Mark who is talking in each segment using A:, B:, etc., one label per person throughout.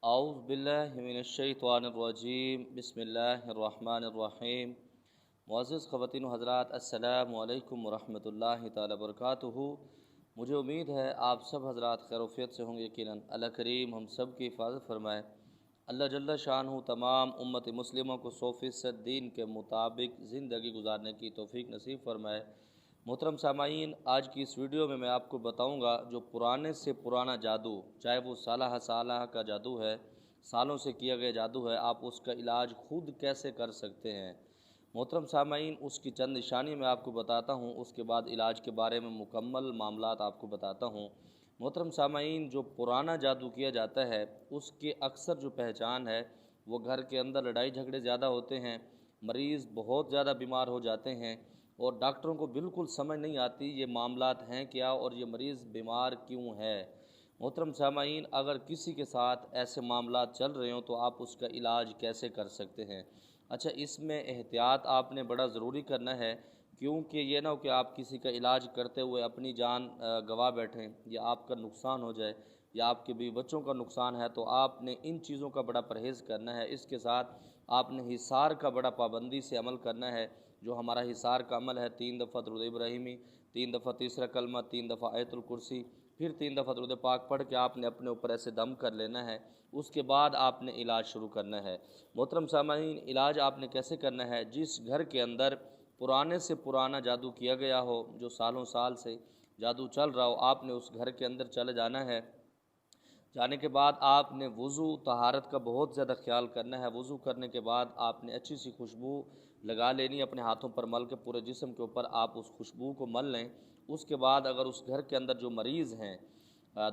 A: اعوذ باللہ من الشیطان الرجیم بسم اللہ الرحمن الرحیم۔ معزز خواتین و حضرات، السلام علیکم ورحمۃ اللہ تعالی وبرکاتہ۔ مجھے امید ہے آپ سب حضرات خیر و عافیت سے ہوں گے۔ یقیناً اللہ کریم ہم سب کی حفاظت فرمائے۔ اللہ جل شانہ تمام امت مسلموں کو 100% دین کے مطابق زندگی گزارنے کی توفیق نصیب فرمائے۔ محترم سامعین، آج کی اس ویڈیو میں آپ کو بتاؤں گا جو پرانے سے پرانا جادو، چاہے وہ سالہ کا جادو ہے، سالوں سے کیا گیا جادو ہے، آپ اس کا علاج خود کیسے کر سکتے ہیں۔ محترم سامعین، اس کی چند نشانی میں آپ کو بتاتا ہوں، اس کے بعد علاج کے بارے میں مکمل معاملات آپ کو بتاتا ہوں۔ محترم سامعین، جو پرانا جادو کیا جاتا ہے اس کے اکثر جو پہچان ہے وہ گھر کے اندر لڑائی جھگڑے زیادہ ہوتے ہیں، مریض بہت زیادہ بیمار ہو جاتے ہیں اور ڈاکٹروں کو بالکل سمجھ نہیں آتی یہ معاملات ہیں کیا اور یہ مریض بیمار کیوں ہے۔ محترم سامعین، اگر کسی کے ساتھ ایسے معاملات چل رہے ہوں تو آپ اس کا علاج کیسے کر سکتے ہیں۔ اچھا، اس میں احتیاط آپ نے بڑا ضروری کرنا ہے، کیونکہ یہ نہ ہو کہ آپ کسی کا علاج کرتے ہوئے اپنی جان گنوا بیٹھیں یا آپ کا نقصان ہو جائے یا آپ کے بیوی بچوں کا نقصان ہے، تو آپ نے ان چیزوں کا بڑا پرہیز کرنا ہے۔ اس کے ساتھ آپ نے حصار کا بڑا پابندی سے عمل کرنا ہے۔ جو ہمارا حصار کا عمل ہے، 3 دفعہ درود ابراہیمی، 3 دفعہ تیسرا کلمہ، 3 دفعہ آیت الکرسی، پھر 3 دفعہ درود پاک پڑھ کے آپ نے اپنے اوپر ایسے دم کر لینا ہے۔ اس کے بعد آپ نے علاج شروع کرنا ہے۔ محترم سامعین، علاج آپ نے کیسے کرنا ہے؟ جس گھر کے اندر پرانے سے پرانا جادو کیا گیا ہو، جو سالوں سال سے جادو چل رہا ہو، آپ نے اس گھر کے اندر چلے جانا ہے۔ جانے کے بعد آپ نے وضو طہارت کا بہت زیادہ خیال کرنا ہے۔ وضو کرنے کے بعد آپ نے اچھی سی خوشبو لگا لینی، اپنے ہاتھوں پر مل کے پورے جسم کے اوپر آپ اس خوشبو کو مل لیں۔ اس کے بعد اگر اس گھر کے اندر جو مریض ہیں،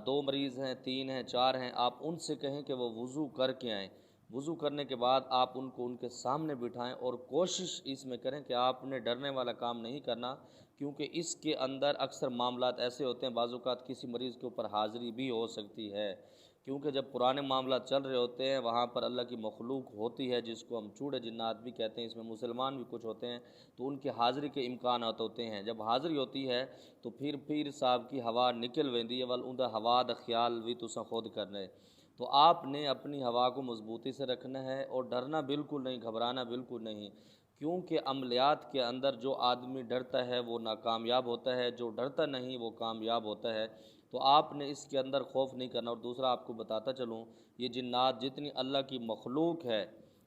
A: 2 مریض ہیں، 3 ہیں، 4 ہیں، آپ ان سے کہیں کہ وہ وضو کر کے آئیں۔ وضو کرنے کے بعد آپ ان کو ان کے سامنے بٹھائیں اور کوشش اس میں کریں کہ آپ نے ڈرنے والا کام نہیں کرنا، کیونکہ اس کے اندر اکثر معاملات ایسے ہوتے ہیں، بعض اوقات کسی مریض کے اوپر حاضری بھی ہو سکتی ہے، کیونکہ جب پرانے معاملات چل رہے ہوتے ہیں وہاں پر اللہ کی مخلوق ہوتی ہے جس کو ہم چوڑے جنات بھی کہتے ہیں، اس میں مسلمان بھی کچھ ہوتے ہیں، تو ان کی حاضری کے امکانات ہوتے ہیں۔ جب حاضری ہوتی ہے تو پھر پیر صاحب کی ہوا نکل ویندی ہے، ول اوندا ہوا دا خیال بھی تساں خود کرنا ہے۔ تو آپ نے اپنی ہوا کو مضبوطی سے رکھنا ہے اور ڈرنا بالکل نہیں، گھبرانا بالکل نہیں، کیونکہ عملیات کے اندر جو آدمی ڈرتا ہے وہ ناکامیاب ہوتا ہے، جو ڈرتا نہیں وہ کامیاب ہوتا ہے۔ تو آپ نے اس کے اندر خوف نہیں کرنا۔ اور دوسرا آپ کو بتاتا چلوں، یہ جنات جتنی اللہ کی مخلوق ہے،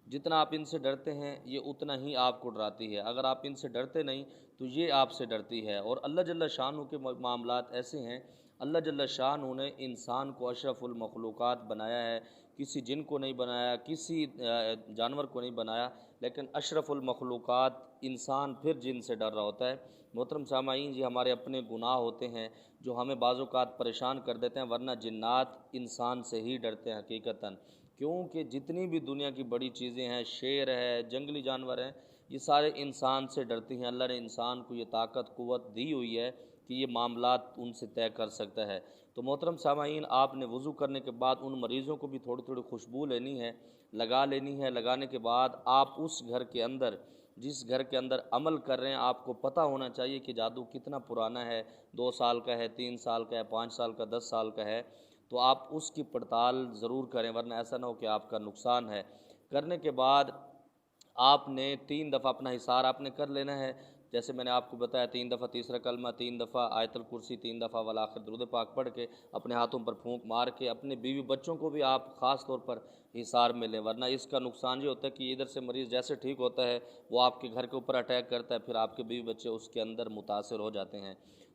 A: جتنا آپ ان سے ڈرتے ہیں یہ اتنا ہی آپ کو ڈراتی ہے۔ اگر آپ ان سے ڈرتے نہیں تو یہ آپ سے ڈرتی ہے۔ اور اللہ جل شانہ کے معاملات ایسے ہیں، اللہ جل شانہ نے انسان کو اشرف المخلوقات بنایا ہے، کسی جن کو نہیں بنایا، کسی جانور کو نہیں بنایا، لیکن اشرف المخلوقات انسان پھر جن سے ڈر رہا ہوتا ہے۔ محترم سامعین، یہ ہمارے اپنے گناہ ہوتے ہیں جو ہمیں بعض اوقات پریشان کر دیتے ہیں، ورنہ جنات انسان سے ہی ڈرتے ہیں حقیقتاً، کیونکہ جتنی بھی دنیا کی بڑی چیزیں ہیں، شیر ہے، جنگلی جانور ہیں، یہ سارے انسان سے ڈرتی ہیں۔ اللہ نے انسان کو یہ طاقت قوت دی ہوئی ہے کہ یہ معاملات ان سے طے کر سکتا ہے۔ تو محترم سامعین، آپ نے وضو کرنے کے بعد ان مریضوں کو بھی تھوڑی تھوڑی خوشبو لینی ہے، لگا لینی ہے۔ لگانے کے بعد آپ اس گھر کے اندر، جس گھر کے اندر عمل کر رہے ہیں، آپ کو پتہ ہونا چاہیے کہ جادو کتنا پرانا ہے، 2 سال کا ہے، 3 سال کا ہے، 5 سال کا، 10 سال کا ہے، تو آپ اس کی پڑتال ضرور کریں، ورنہ ایسا نہ ہو کہ آپ کا نقصان ہے۔ کرنے کے بعد آپ نے 3 دفعہ اپنا حصار آپ نے کر لینا ہے، جیسے میں نے آپ کو بتایا، 3 دفعہ تیسرا کلمہ، 3 دفعہ آیت الکرسی، 3 دفعہ والآخر درود پاک پڑھ کے اپنے ہاتھوں پر پھونک مار کے اپنے بیوی بچوں کو بھی آپ خاص طور پر حصار میں لیں، ورنہ اس کا نقصان یہ ہوتا ہے کہ ادھر سے مریض جیسے ٹھیک ہوتا ہے وہ آپ کے گھر کے اوپر اٹیک کرتا ہے، پھر آپ کے بیوی بچے اس کے اندر متاثر ہو جاتے ہیں۔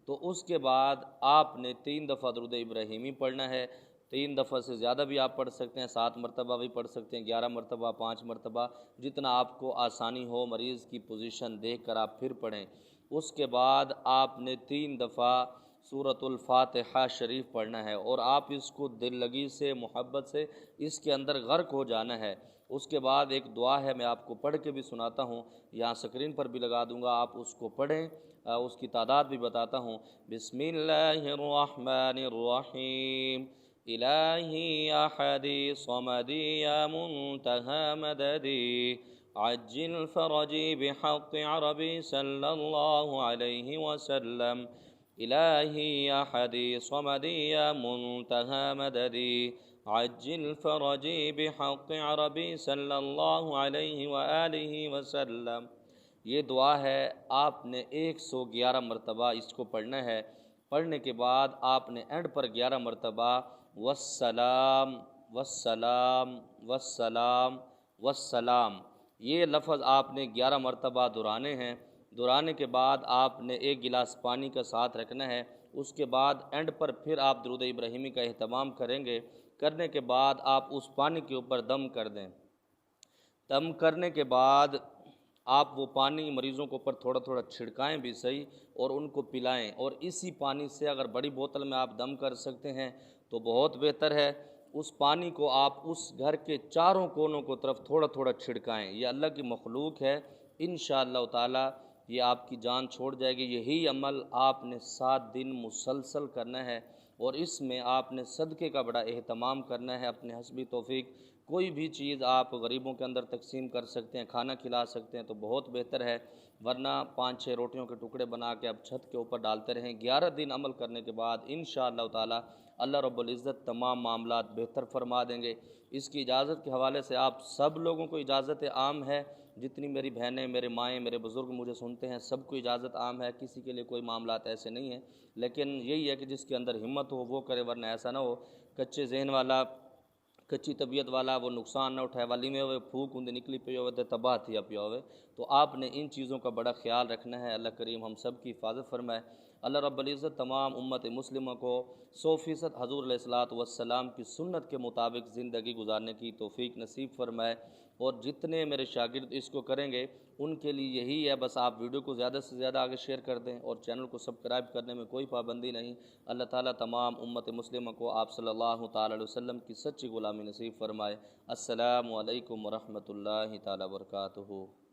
A: تو اس کے بعد آپ نے 3 دفعہ درود ابراہیمی پڑھنا ہے۔ 3 دفعہ سے زیادہ بھی آپ پڑھ سکتے ہیں، 7 مرتبہ بھی پڑھ سکتے ہیں، 11 مرتبہ، 5 مرتبہ، جتنا آپ کو آسانی ہو، مریض کی پوزیشن دیکھ کر آپ پھر پڑھیں۔ اس کے بعد آپ نے 3 دفعہ سورۃ الفاتحہ شریف پڑھنا ہے اور آپ اس کو دل لگی سے، محبت سے اس کے اندر غرق ہو جانا ہے۔ اس کے بعد ایک دعا ہے، میں آپ کو پڑھ کے بھی سناتا ہوں، یہاں سکرین پر بھی لگا دوں گا، آپ اس کو پڑھیں، اس کی تعداد بھی بتاتا ہوں۔ بسم اللہ الرحمن الرحیم، الہی احدی صمدی یا منتہی مددی، عجل فرجی بحق عربی صلی اللہ علیہ وسلم، الہی احدی صمدی یا منتہی مددی، عجل فرجی بحق عربی صلی اللہ علیہ وآلہ وسلم۔ یہ دعا ہے، آپ نے 111 مرتبہ اس کو پڑھنا ہے۔ پڑھنے کے بعد آپ نے اینڈ پر 11 مرتبہ والسلام والسلام والسلام والسلام، یہ لفظ آپ نے 11 مرتبہ دہرانے ہیں۔ دہرانے کے بعد آپ نے 1 گلاس پانی کا ساتھ رکھنا ہے۔ اس کے بعد اینڈ پر پھر آپ درود ابراہیمی کا اہتمام کریں گے۔ کرنے کے بعد آپ اس پانی کے اوپر دم کر دیں۔ دم کرنے کے بعد آپ وہ پانی مریضوں کو اوپر تھوڑا تھوڑا چھڑکائیں بھی صحیح، اور ان کو پلائیں، اور اسی پانی سے اگر بڑی بوتل میں آپ دم کر سکتے ہیں تو بہت بہتر ہے۔ اس پانی کو آپ اس گھر کے چاروں کونوں کو طرف تھوڑا تھوڑا چھڑکائیں۔ یہ اللہ کی مخلوق ہے، انشاءاللہ تعالی یہ آپ کی جان چھوڑ جائے گی۔ یہی عمل آپ نے 7 دن مسلسل کرنا ہے، اور اس میں آپ نے صدقے کا بڑا اہتمام کرنا ہے اپنے حسبی توفیق۔ کوئی بھی چیز آپ غریبوں کے اندر تقسیم کر سکتے ہیں، کھانا کھلا سکتے ہیں تو بہت بہتر ہے، ورنہ 5-6 روٹیوں کے ٹکڑے بنا کے آپ چھت کے اوپر ڈالتے رہیں۔ 11 دن عمل کرنے کے بعد انشاءاللہ تعالی اللہ رب العزت تمام معاملات بہتر فرما دیں گے۔ اس کی اجازت کے حوالے سے آپ سب لوگوں کو اجازت عام ہے، جتنی میری بہنیں، میرے مائیں، میرے بزرگ مجھے سنتے ہیں، سب کو اجازت عام ہے، کسی کے لیے کوئی معاملات ایسے نہیں ہیں، لیکن یہی ہے کہ جس کے اندر ہمت ہو وہ کرے، ورنہ ایسا نہ ہو کچے ذہن والا، کچی طبیعت والا وہ نقصان نہ اٹھائے، والی میں ہوئے پھوک اندے نکلی پی ہوئے تباہ تھی پیا ہوئے۔ تو آپ نے ان چیزوں کا بڑا خیال رکھنا ہے۔ اللہ کریم ہم سب کی حفاظت فرمائے۔ اللہ رب العزت تمام امت مسلمہ کو 100% حضور علیہ الصلاۃ والسلام کی سنت کے مطابق زندگی گزارنے کی توفیق نصیب فرمائے، اور جتنے میرے شاگرد اس کو کریں گے ان کے لیے یہی ہے، بس آپ ویڈیو کو زیادہ سے زیادہ آگے شیئر کر دیں، اور چینل کو سبسکرائب کرنے میں کوئی پابندی نہیں۔ اللہ تعالیٰ تمام امت مسلمہ کو آپ صلی اللہ تعالی علیہ وسلم کی سچی غلامی نصیب فرمائے۔ السلام علیکم ورحمۃ اللہ تعالی وبرکاتہ۔